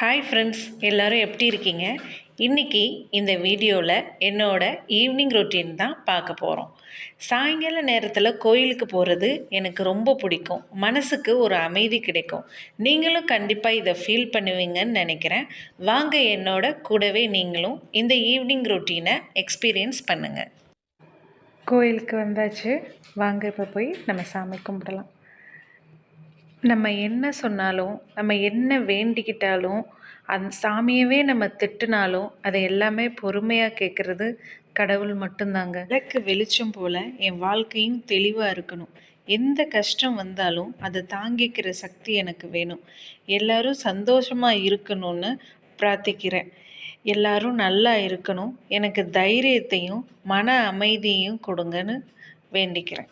Hi friends, எல்லோரும் எப்படி இருக்கீங்க? இன்றைக்கி இந்த வீடியோவில் என்னோட ஈவினிங் ரொட்டீன் தான் பார்க்க போகிறோம். சாயங்கால நேரத்தில் கோயிலுக்கு போகிறது எனக்கு ரொம்ப பிடிக்கும். மனசுக்கு ஒரு அமைதி கிடைக்கும். நீங்களும் கண்டிப்பாக இதை ஃபீல் பண்ணுவீங்கன்னு நினைக்கிறேன். வாங்க என்னோட கூடவே நீங்களும் இந்த ஈவினிங் ரொட்டீனை எக்ஸ்பீரியன்ஸ் பண்ணுங்கள். கோயிலுக்கு வந்தாச்சு. வாங்க இப்போ போய் நம்ம சாமி கும்பிடலாம். நம்ம என்ன சொன்னாலும், நம்ம என்ன வேண்டிக்கிட்டாலும், அந்த சாமியவே நம்ம திட்டுனாலும், அதை எல்லாமே பொறுமையாக கேட்குறது கடவுள் மட்டும்தாங்க. விளக்கு வெளிச்சம் போல் என் வாழ்க்கையும் தெளிவாக இருக்கணும். எந்த கஷ்டம் வந்தாலும் அதை தாங்கிக்கிற சக்தி எனக்கு வேணும். எல்லாரும் சந்தோஷமாக இருக்கணும்னு பிரார்த்திக்கிறேன். எல்லாரும் நல்லா இருக்கணும். எனக்கு தைரியத்தையும் மன அமைதியையும் கொடுங்கன்னு வேண்டிக்கிறேன்.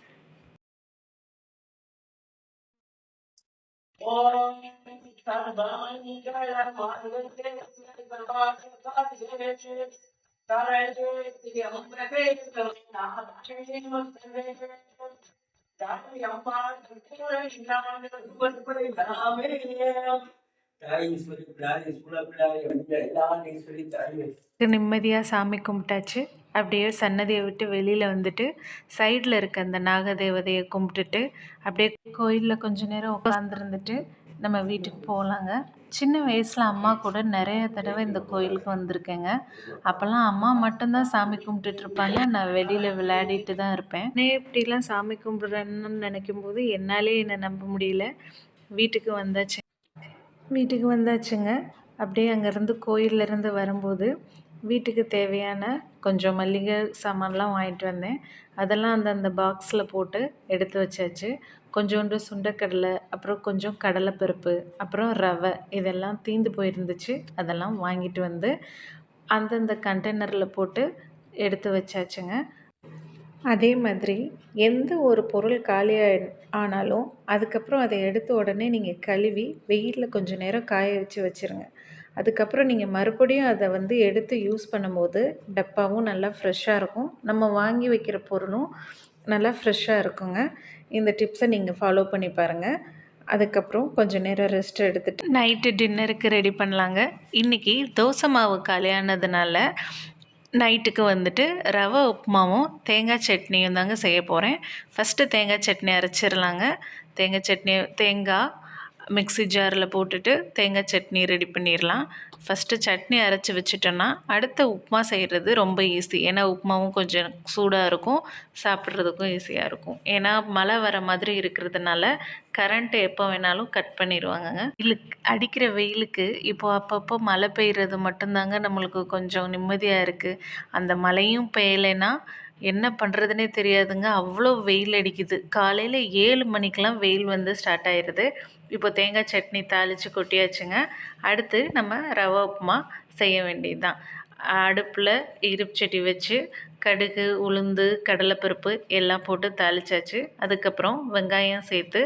நிம்மதியாக சாமி கும்பிட்டாச்சு. அப்படியே சன்னதியை விட்டு வெளியில் வந்துட்டு சைடில் இருக்க அந்த நாகதேவதையை கும்பிட்டுட்டு அப்படியே கோயிலில் கொஞ்சம் நேரம் உட்காந்துருந்துட்டு நம்ம வீட்டுக்கு போகலாங்க. சின்ன வயசில் அம்மா கூட நிறைய தடவை இந்த கோயிலுக்கு வந்திருக்கேங்க. அப்போல்லாம் அம்மா மட்டும்தான் சாமி கும்பிட்டுட்டு இருப்பாங்க. நான் வெளியில் விளையாடிட்டு தான் இருப்பேன். நான் இப்படிலாம் சாமி கும்பிட்றேன்னு நினைக்கும் போது என்னாலே என்னை நம்ப முடியல. வீட்டுக்கு வந்தாச்சுங்க. அப்படியே அங்கேருந்து கோயிலேருந்து வரும்போது வீட்டுக்கு தேவையான கொஞ்சம் மல்லிகை சாமான்லாம் வாங்கிட்டு வந்தேன். அதெல்லாம் அந்த பாக்ஸில் போட்டு எடுத்து வச்சாச்சு. கொஞ்சோண்டு சுண்டக்கடலை, அப்புறம் கொஞ்சம் கடலைப்பருப்பு, அப்புறம் ரவை இதெல்லாம் தீந்து போயிருந்துச்சு. அதெல்லாம் வாங்கிட்டு வந்து அந்தந்த கண்டெய்னரில் போட்டு எடுத்து வச்சாச்சுங்க. அதே மாதிரி எந்த ஒரு பொருள் ஆனாலும் அதுக்கப்புறம் அதை எடுத்த உடனே நீங்கள் கழுவி வெயிலில் கொஞ்சம் நேரம் காய வச்சுருங்க. அதுக்கப்புறம் நீங்கள் மறுபடியும் அதை எடுத்து யூஸ் பண்ணும்போது டப்பாவும் நல்லா ஃப்ரெஷ்ஷாக இருக்கும். நம்ம வாங்கி வைக்கிற பொருளும் நல்லா ஃப்ரெஷ்ஷாக இருக்குங்க. இந்த டிப்ஸை நீங்கள் ஃபாலோ பண்ணி பாருங்கள். அதுக்கப்புறம் கொஞ்சம் நேரம் ரெஸ்ட் எடுத்துகிட்டு நைட்டு டின்னருக்கு ரெடி பண்ணலாங்க. இன்றைக்கி தோசை மாவு காலியானதுனால நைட்டுக்கு ரவை உப்புமாவும் தேங்காய் சட்னியும் தாங்க செய்ய போகிறேன். ஃபஸ்ட்டு தேங்காய் சட்னி அரைச்சிடலாங்க. தேங்காய் மிக்ஸி ஜாரில் போட்டுட்டு தேங்காய் சட்னி ரெடி பண்ணிடலாம். ஃபஸ்ட்டு சட்னி அரைச்சி வச்சுட்டோன்னா அடுத்த உப்புமா செய்கிறது ரொம்ப ஈஸி. ஏன்னா உப்புமாவும் கொஞ்சம் சூடாக இருக்கும், சாப்பிட்றதுக்கும் ஈஸியாக இருக்கும். ஏன்னா மழை வர மாதிரி இருக்கிறதுனால கரண்ட்டு எப்போ வேணாலும் கட் பண்ணிடுவாங்கங்க. அடிக்கிற வெயிலுக்கு இப்போது அப்பப்போ மழை பெய்கிறது மட்டும்தாங்க நம்மளுக்கு கொஞ்சம் நிம்மதியாக இருக்குது. அந்த மழையும் பெய்யலைன்னா என்ன பண்ணுறதுனே தெரியாதுங்க. அவ்வளோ வெயில் அடிக்குது. காலையில் 7 மணிக்கெலாம் வெயில் ஸ்டார்ட் ஆயிடுது. இப்போ தேங்காய் சட்னி தாளித்து கொட்டியாச்சுங்க. அடுத்து நம்ம ரவை உப்புமா செய்ய வேண்டியது தான். அடுப்பில் இருப்புச்சட்டி வச்சு கடுகு, உளுந்து, கடலைப்பருப்பு எல்லாம் போட்டு தாளிச்சாச்சு. அதுக்கப்புறம் வெங்காயம் சேர்த்து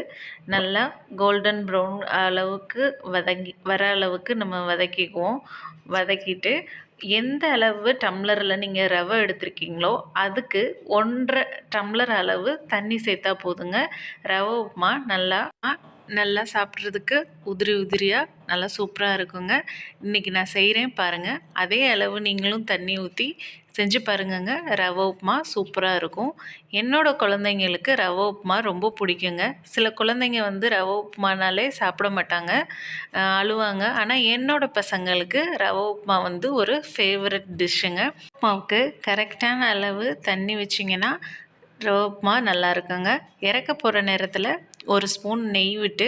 நல்லா கோல்டன் ப்ரௌன் அளவுக்கு வர அளவுக்கு நம்ம வதக்கிட்டு எந்த அளவு டம்ளரில் நீங்கள் ரவை எடுத்திருக்கீங்களோ அதுக்கு 1.5 டம்ளர் அளவு தண்ணி சேர்த்தா போதுங்க. ரவை உப்புமா நல்லா சாப்பிட்றதுக்கு உதிரியாக நல்லா சூப்பராக இருக்குங்க. இன்றைக்கி நான் செய்கிறேன் பாருங்கள். அதே அளவு நீங்களும் தண்ணி ஊற்றி செஞ்சு பாருங்கங்க. ரவை உப்புமா சூப்பராக இருக்கும். என்னோடய குழந்தைங்களுக்கு ரவை உப்புமா ரொம்ப பிடிக்குங்க. சில குழந்தைங்க ரவை உப்புமானாலே சாப்பிட மாட்டாங்க, அழுவாங்க. ஆனால் என்னோடய பசங்களுக்கு ரவை உப்புமா ஒரு ஃபேவரட் டிஷ்ஷுங்க. உப்புமாவுக்கு கரெக்டான அளவு தண்ணி வச்சிங்கன்னா ரவை உப்புமா நல்லா இருக்குங்க. இறக்க போகிற நேரத்தில் ஒரு ஸ்பூன் நெய் விட்டு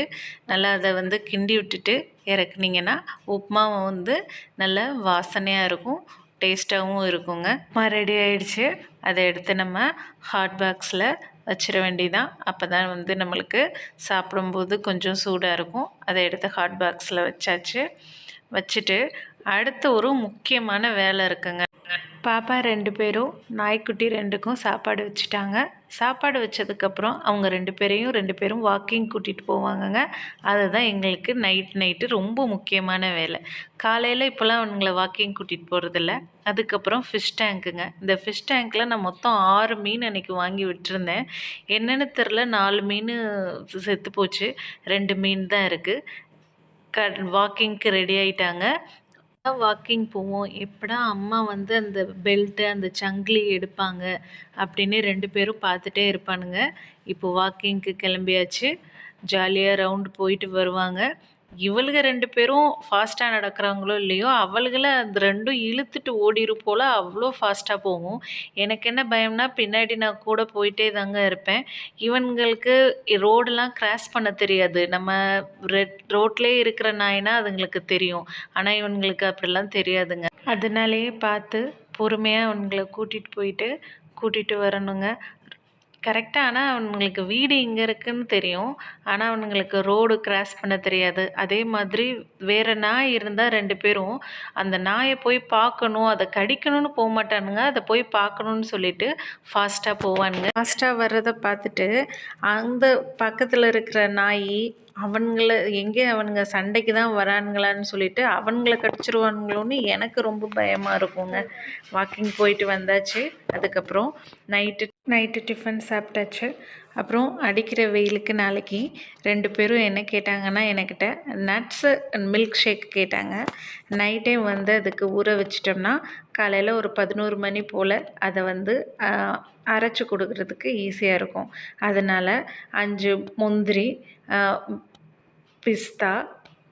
நல்லா அதை கிண்டி விட்டுட்டு இறக்குனீங்கன்னா உப்புமாவை நல்லா வாசனையாக இருக்கும், டேஸ்ட்டாகவும் இருக்குங்க. ரெடி ஆகிடுச்சு. அதை எடுத்து நம்ம ஹாட் பாக்ஸில் வச்சிட வேண்டியதான். அப்போ தான் நம்மளுக்கு சாப்பிடும்போது கொஞ்சம் சூடாக இருக்கும். அதை எடுத்து ஹாட் பாக்ஸில் வச்சுட்டு அடுத்து ஒரு முக்கியமான வேலை இருக்குங்க. பாப்பா 2 பேரும் நாய்க்குட்டி 2க்கும் சாப்பாடு வச்சுட்டாங்க. சாப்பாடு வச்சதுக்கப்புறம் அவங்க 2 பேரும் வாக்கிங் கூட்டிகிட்டு போவாங்கங்க. அதுதான் எங்களுக்கு நைட்டு ரொம்ப முக்கியமான வேலை. காலையில் இப்போலாம் அவங்கள வாக்கிங் கூட்டிகிட்டு போகிறதில்ல. அதுக்கப்புறம் ஃபிஷ் டேங்க்குங்க. இந்த ஃபிஷ் டேங்க்கில் நான் மொத்தம் 6 மீன் அன்றைக்கி வாங்கி விட்டுருந்தேன். என்னென்னு தெரில, 4 மீன் செத்து போச்சு, 2 மீன் தான் இருக்குது. வாக்கிங்க்கு ரெடி ஆயிட்டாங்க. வாக்கிங் போவோம். எப்படா அம்மா வந்து அந்த பெல்ட்டு, அந்த சங்கிலி எடுப்பாங்க அப்படின்னு 2 பேரும் பார்த்துட்டே இருப்பானுங்க. இப்போ வாக்கிங்க்கு கிளம்பியாச்சு. ஜாலியா ரவுண்ட் போயிட்டு வருவாங்க. இவளுக 2 பேரும் ஃபாஸ்ட்டா நடக்கிறாங்களோ இல்லையோ, அவளுகள அந்த 2ம் இழுத்துட்டு ஓடிரும் போல, அவ்வளோ ஃபாஸ்ட்டா போகும். எனக்கு என்ன பயம்னா, பின்னாடி நான் கூட போயிட்டே தாங்க இருப்பேன். இவன்களுக்கு ரோடெல்லாம் கிராஸ் பண்ண தெரியாது. நம்ம ரோட்லயே இருக்கிற நாய்னா அதுங்களுக்கு தெரியும். ஆனா இவனுங்களுக்கு அப்படிலாம் தெரியாதுங்க. அதனாலேயே பார்த்து பொறுமையா அவனுங்கள கூட்டிட்டு வரணுங்க. கரெக்டா ஆனா அவனுங்களுக்கு வீடு இங்க இருக்குன்னு தெரியும். ஆனா அவனுங்களுக்கு ரோடு கிராஸ் பண்ண தெரியாது. அதே மாதிரி வேற நாய் இருந்தா 2 பேரும் அந்த நாய போய் பார்க்கணும், அத கடிக்கணும்னு போமாட்டானுங்க. அத போய் பார்க்கணும்னு சொல்லிட்டு ஃபாஸ்ட்டா போவானுங்க. ஃபாஸ்ட்டா வர்றத பார்த்துட்டு அந்த பக்கத்துல இருக்கிற நாயி அவனுங்கள அவனுங்க சண்டைக்கு தான் வரானுங்களான்னு சொல்லிட்டு அவனுங்கள கடிச்சிருவானுங்களோன்னு எனக்கு ரொம்ப பயமா இருக்குங்க. வாக்கிங் போயிட்டு வந்தாச்சு. அதுக்கப்புறம் நைட்டு டிஃபன் சாப்பிட்டாச்சு. அப்புறம் அடிக்கிற வெயிலுக்கு நாளைக்கு 2 பேரும் என்ன கேட்டாங்கன்னா, என்கிட்ட நட்ஸு மில்க் ஷேக் கேட்டாங்க. நைட்டே வந்து அதுக்கு ஊற வச்சிட்டோம்னா காலையில் ஒரு 11 மணி போல் அதை வந்து அரைச்சி கொடுக்குறதுக்கு ஈஸியாக இருக்கும். அதனால் 5 முந்திரி, பிஸ்தா,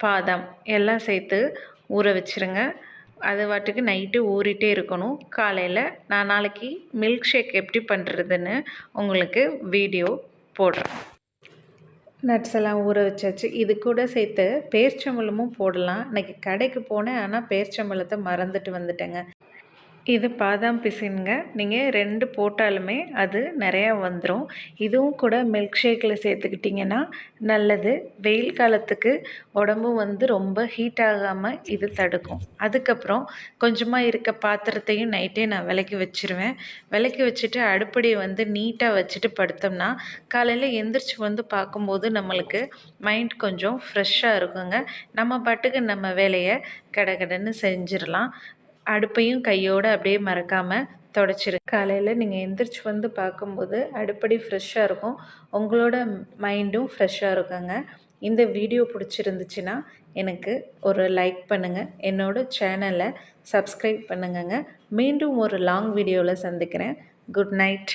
பாதாம் எல்லாம் சேர்த்து ஊற வச்சுருங்க. அது பாட்டுக்கு நைட்டு ஊறிட்டே இருக்கணும். காலையில் நான் நாளைக்கு மில்க் ஷேக் எப்படி பண்ணுறதுன்னு உங்களுக்கு வீடியோ போடுறேன். நட்ஸ் எல்லாம் ஊற வச்சாச்சு. இது கூட சேர்த்து பேரிச்சம்பழமும் போடலாம். இன்றைக்கி கடைக்கு போனேன், ஆனால் பேரிச்சம்பழத்தை மறந்துட்டு வந்துட்டேங்க. இது பாதாம் பிசின்ங்க. நீங்கள் 2 போட்டாலுமே அது நிறையா வந்துடும். இதுவும் கூட மில்க் ஷேக்கில் சேர்த்துக்கிட்டிங்கன்னா நல்லது. வெயில் காலத்துக்கு உடம்பு வந்து ரொம்ப ஹீட் ஆகாமல் இது தடுக்கும். அதுக்கப்புறம் கொஞ்சமாக இருக்க பாத்திரத்தையும் நைட்டே நான் விளக்கி வச்சுருவேன். விளக்கி வச்சுட்டு அடுப்படியை வந்து நீட்டாக வச்சுட்டு படுத்தோம்னா காலையில் எந்திரிச்சு வந்து பார்க்கும்போது நம்மளுக்கு மைண்ட் கொஞ்சம் ஃப்ரெஷ்ஷாக இருக்குங்க. நம்ம பாட்டுக்கு நம்ம வேலையை கடகடன்னு செஞ்சிடலாம். அடுப்பையும் கையோடு அப்படியே மறக்காமல் தொடச்சிரு. காலையில் நீங்கள் எந்திரிச்சு வந்து பார்க்கும்போது அடுப்படி ஃப்ரெஷ்ஷாக இருக்கும். உங்களோட மைண்டும் ஃப்ரெஷ்ஷாக இருக்குங்க. இந்த வீடியோ பிடிச்சிருந்துச்சுன்னா எனக்கு ஒரு லைக் பண்ணுங்கள். என்னோடய சேனலை சப்ஸ்கிரைப் பண்ணுங்கங்க. மீண்டும் ஒரு லாங் வீடியோவில் சந்திக்கிறேன். Good night.